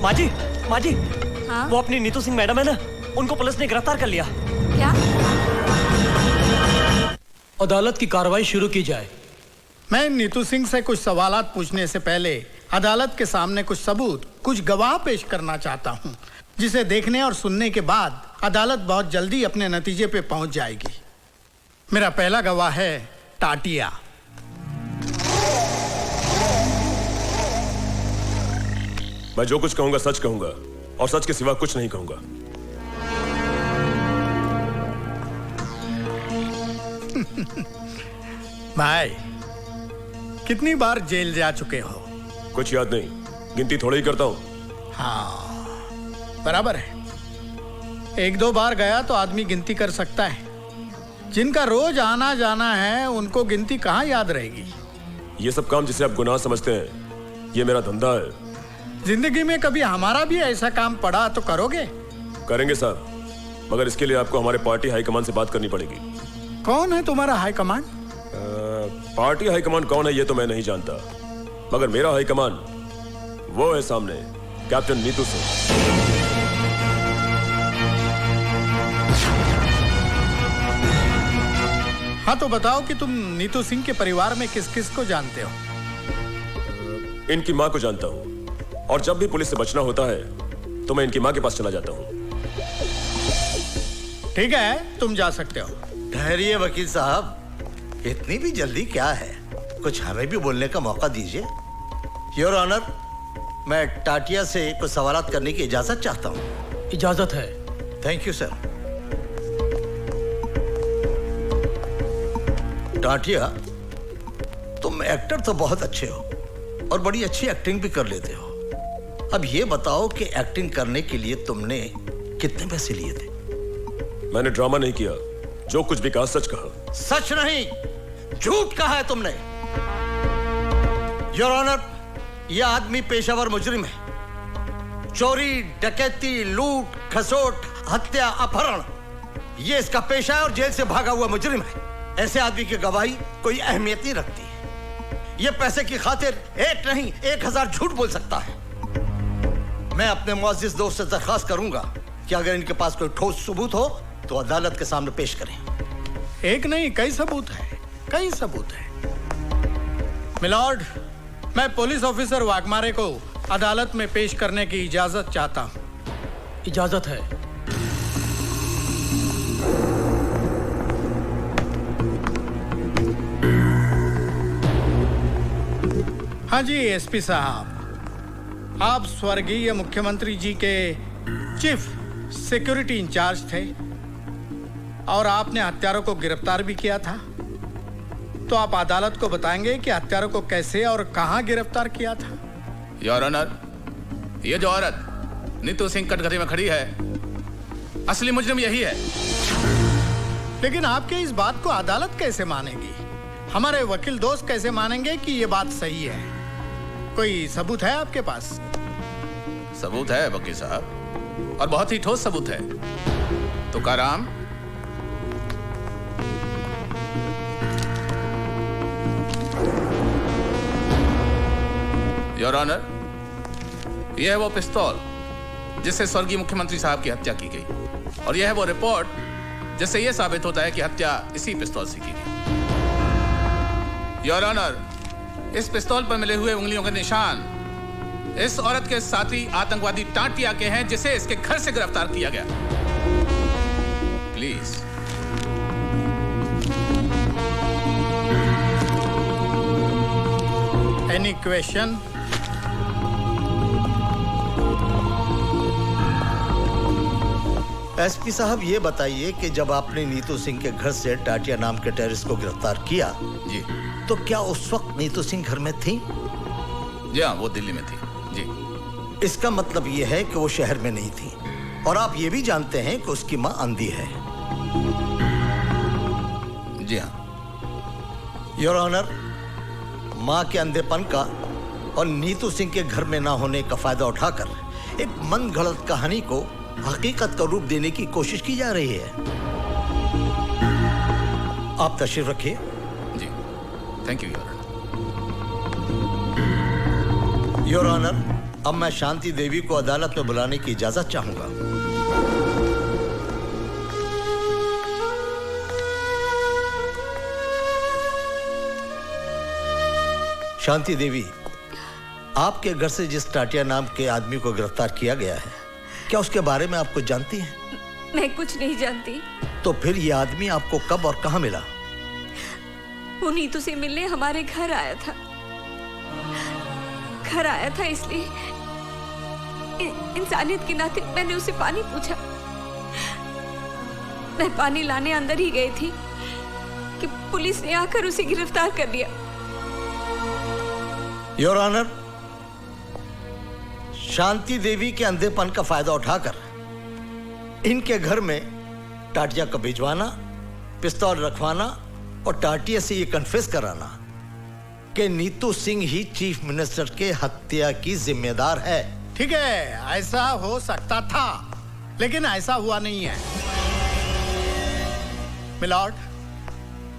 माजी, माजी, हाँ? वो अपनी नीतू सिंह मैडम है ना, उनको पुलिस ने गिरफ्तार कर लिया। क्या? अदालत की कार्रवाई शुरू की जाए। मैं नीतू सिंह से कुछ सवालात पूछने से पहले अदालत के सामने कुछ सबूत, कुछ गवाह पेश करना चाहता हूं, जिसे देखने और सुनने के बाद अदालत बहुत जल्दी अपने नतीजे पे पहुंच जाएगी। मेरा पहला गवाह है टाटिया। मैं जो कुछ कहूंगा सच कहूंगा और सच के सिवा कुछ नहीं कहूंगा। भाई, कितनी बार जेल जा चुके हो? कुछ याद नहीं, गिनती थोड़ी ही करता हूं। हाँ, बराबर है। एक दो बार गया तो आदमी गिनती कर सकता है। जिनका रोज आना जाना है उनको गिनती कहाँ याद रहेगी? ये सब काम जिसे आप गुनाह समझते हैं, ये मेरा धंधा है। जिंदगी में कभी हमारा भी ऐसा काम पड़ा तो करोगे? करेंगे साहब, मगर इसके लिए आपको हमारे पार्टी हाईकमान से बात करनी पड़ेगी। कौन है तुम्हारा हाईकमान? पार्टी हाईकमान कौन है ये तो मैं नहीं जानता, मगर मेरा हाईकमान वो है सामने, कैप्टन नीतू सिंह। हाँ, तो बताओ कि तुम नीतू सिंह के परिवार में किस किस को जानते हो? इनकी माँ को जानता हूँ, और जब भी पुलिस से बचना होता है तो मैं इनकी माँ के पास चला जाता हूँ। ठीक है, तुम जा सकते हो। ठहरिए वकील साहब, इतनी भी जल्दी क्या है? कुछ हमें भी बोलने का मौका दीजिए। योर ऑनर, मैं टाटिया से कुछ सवालात करने की इजाजत चाहता हूँ। इजाजत है। Thank you sir. टाटिया, तुम एक्टर तो बहुत अच्छे हो और बड़ी अच्छी एक्टिंग भी कर लेते हो। अब ये बताओ कि एक्टिंग करने के लिए तुमने कितने पैसे लिए थे? मैंने ड्रामा नहीं किया, जो कुछ भी कहा सच कहा। सच नहीं, झूठ कहा है तुमने। योर ऑनर, यह आदमी पेशावर मुजरिम है। चोरी, डकैती, लूट, खसोट, हत्या, अपहरण, यह इसका पेशा है और जेल से भागा हुआ मुजरिम है। ऐसे आदमी की गवाही कोई अहमियत नहीं रखती है। यह पैसे की खातिर एक नहीं 1000 झूठ बोल सकता है। मैं अपने मुअज़्ज़िज़ दोस्त से दरख्वास्त करूंगा कि अगर इनके पास कोई ठोस सबूत हो तो अदालत के सामने पेश करें। एक नहीं, कई सबूत है, कई सबूत है। मिलॉर्ड, मैं पुलिस ऑफिसर वाघमारे को अदालत में पेश करने की इजाजत चाहता हूं। इजाजत है। हाँ जी एसपी साहब, आप स्वर्गीय मुख्यमंत्री जी के चीफ सिक्योरिटी इंचार्ज थे और आपने हत्यारों को गिरफ्तार भी किया था। तो आप अदालत को बताएंगे कि हत्यारों को कैसे और कहां गिरफ्तार किया था? योर ऑनर, ये जो औरत नीतू सिंह कटघरे में खड़ी है, असली मुजरिम यही है। लेकिन आपके इस बात को अदालत कैसे मानेगी? हमारे वकील दोस्त कैसे मानेंगे कि ये बात सही है? कोई सबूत है आपके पास? सबूत है वकील साहब, और बहुत ही ठोस सबूत है। तुकाराम, योर ऑनर, यह है वो पिस्तौल जिससे स्वर्गीय मुख्यमंत्री साहब की हत्या की गई, और यह है वो रिपोर्ट जिससे यह साबित होता है कि हत्या इसी पिस्तौल से की गई। योर ऑनर, इस पिस्तौल पर मिले हुए उंगलियों के निशान इस औरत के साथी आतंकवादी टाटिया के हैं, जिसे इसके घर से गिरफ्तार किया गया। प्लीज। Any question? एसपी साहब, ये बताइए कि जब आपने नीतू सिंह के घर से टाटिया नाम के टेररिस्ट को गिरफ्तार किया जी, तो क्या उस वक्त नीतू सिंह घर में थी? जी हाँ, वो दिल्ली में थी। जी। इसका मतलब ये है कि वो शहर में नहीं थी, और आप ये भी जानते हैं कि उसकी मां अंधी है। जी हाँ। योर ऑनर, मां के अंधेपन का और नीतू सिंह के घर में ना होने का फायदा उठाकर एक मन गढ़ंत कहानी को हकीकत का रूप देने की कोशिश की जा रही है। आप तशरीफ रखिए। जी, thank you your honour. Your honour, अब मैं शांति देवी को अदालत में बुलाने की इजाजत चाहूंगा। शांति देवी, आपके घर से जिस टाटिया नाम के आदमी को गिरफ्तार किया गया है, क्या उसके बारे में आप कुछ जानती हैं? मैं कुछ नहीं जानती। तो फिर यह आदमी आपको कब और कहां मिला? वो नीतू से मिलने हमारे घर आया था। घर आया था इसलिए इंसानियत के नाते मैंने उसे पानी पूछा। मैं पानी लाने अंदर ही गई थी कि पुलिस ने आकर उसे गिरफ्तार कर लिया। योर ऑनर, शांति देवी के अंधेपन का फायदा उठाकर इनके घर में टाटिया को भिजवाना, पिस्तौल रखवाना और टाटिया से ये कन्फेस कराना कि नीतू सिंह ही चीफ मिनिस्टर के हत्या की जिम्मेदार है। ठीक है, ऐसा हो सकता था, लेकिन ऐसा हुआ नहीं है। मिलॉर्ड,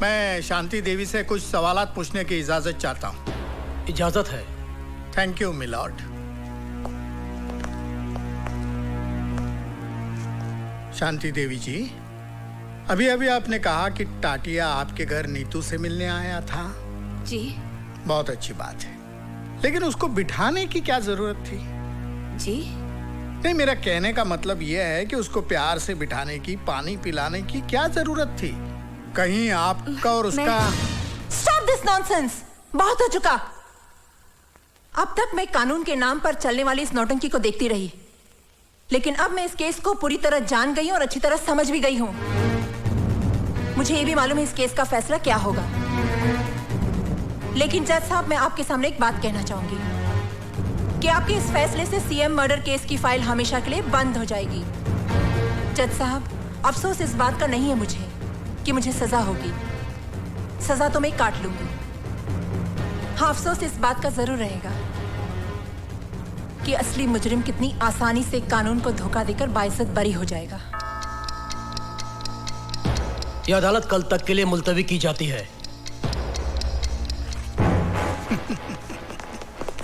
मैं शांति देवी से कुछ सवालात पूछने की इजाजत चाहता हूं। इजाजत है। Thank you milord. Shanti Devi ji, अभी अभी आपने कहा कि टाटिया आपके घर नीतू से मिलने आया था। जी। बहुत अच्छी बात है, लेकिन उसको बिठाने की क्या जरूरत थी? जी नहीं, मेरा कहने का मतलब यह है कि उसको प्यार से बिठाने की, पानी पिलाने की क्या जरूरत थी? कहीं आपका और उसका... Stop this nonsense! बहुत हो चुका। अब तक मैं कानून के नाम पर चलने वाली इस नौटंकी को देखती रही, लेकिन अब मैं इस केस को पूरी तरह जान गई हूं और अच्छी तरह समझ भी गई हूं। मुझे ये भी मालूम है इस केस का फैसला क्या होगा। लेकिन जज साहब, मैं आपके सामने एक बात कहना चाहूंगी कि आपके इस फैसले से सीएम मर्डर केस की फाइल हमेशा के लिए बंद हो जाएगी। जज साहब, अफसोस इस बात का नहीं है मुझे कि मुझे सजा होगी। सजा तो मैं काट लूंगी। हाँ, अफसोस इस बात का जरूर रहेगा कि असली मुजरिम कितनी आसानी से कानून को धोखा देकर बाइज्जत बरी हो जाएगा। यह अदालत कल तक के लिए मुलतवी की जाती है।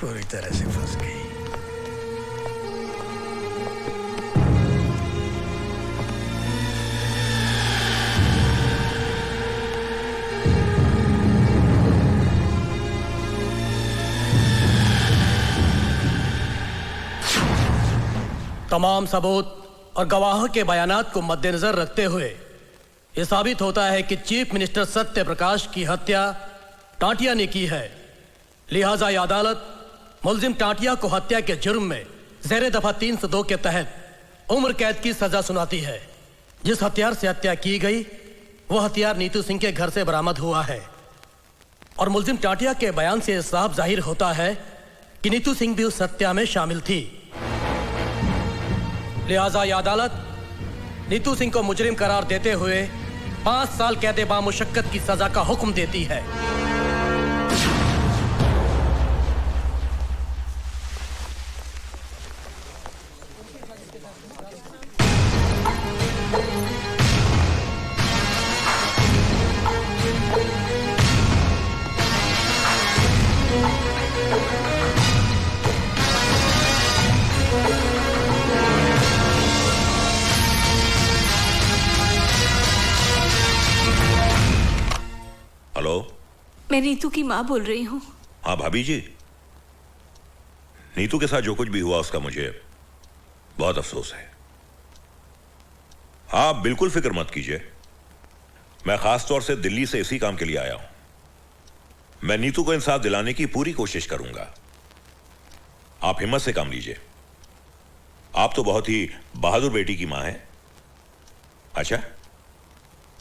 पूरी तरह से फंस गई। तमाम सबूत और गवाह के बयानात को मद्देनजर रखते हुए यह साबित होता है कि चीफ मिनिस्टर सत्य प्रकाश की हत्या टाटिया ने की है। लिहाजा यह अदालत मुलजिम टाटिया को हत्या के जुर्म में ज़ेरे दफा 302 के तहत उम्र कैद की सजा सुनाती है। जिस हथियार से हत्या की गई वह हथियार नीतू सिंह के घर से बरामद हुआ है और मुलजिम टाटिया के बयान से साफ जाहिर होता है कि नीतू सिंह भी उस हत्या में शामिल थी। लिहाजा यह अदालत नीतू सिंह को मुजरिम करार देते हुए 5 साल कैद बामुशक्कत की सजा का हुक्म देती है। हेलो, मैं नीतू की माँ बोल रही हूँ। हाँ भाभी जी, नीतू के साथ जो कुछ भी हुआ उसका मुझे बहुत अफसोस है। आप बिल्कुल फिक्र मत कीजिए, मैं खास तौर से दिल्ली से इसी काम के लिए आया हूं। मैं नीतू को इंसाफ दिलाने की पूरी कोशिश करूंगा। आप हिम्मत से काम लीजिए। आप तो बहुत ही बहादुर बेटी की मां हैं। अच्छा,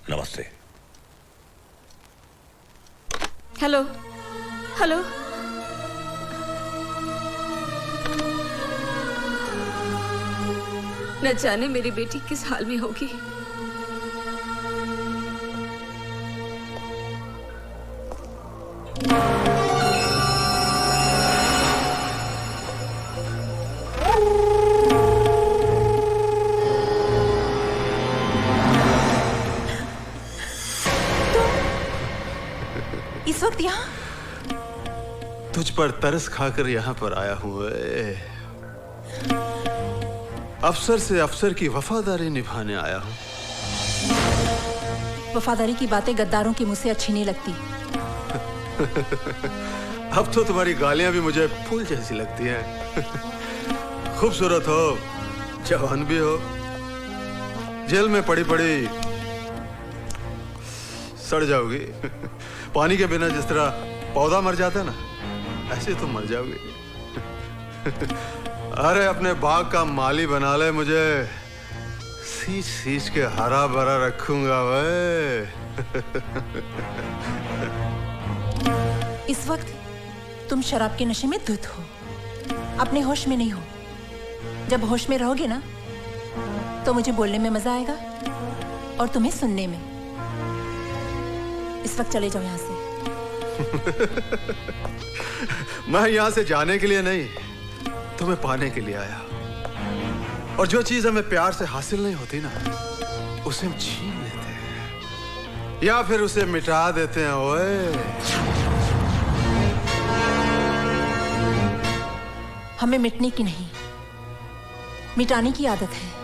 नमस्ते। हेलो हेलो, न जाने मेरी बेटी किस हाल में होगी। इस वक्त यहाँ तुझ पर तरस खाकर यहाँ पर आया हूँ। अफसर से अफसर की वफादारी निभाने आया हूं। वफादारी की बातें गद्दारों के मुंह से अच्छी नहीं लगती। अब तो तुम्हारी गालियां भी मुझे फूल जैसी लगती हैं। खूबसूरत हो, जवान भी हो, जेल में पड़ी पड़ी सड़ जाओगी। पानी के बिना जिस तरह पौधा मर जाता है ना, ऐसे तुम मर जाओगी। अरे अपने बाग का माली बना ले मुझे, सींच सींच के हरा भरा रखूंगा वे। इस वक्त तुम शराब के नशे में धुत हो, अपने होश में नहीं हो। जब होश में रहोगे ना, तो मुझे बोलने में मजा आएगा और तुम्हें सुनने में। इस वक्त चले जाओ यहां से। मैं यहां से जाने के लिए नहीं, तुम्हें पाने के लिए आया। और जो चीज हमें प्यार से हासिल नहीं होती ना, उसे हम छीन लेते हैं या फिर उसे मिटा देते हैं। ओए हमें मिटने की नहीं, मिटाने की आदत है।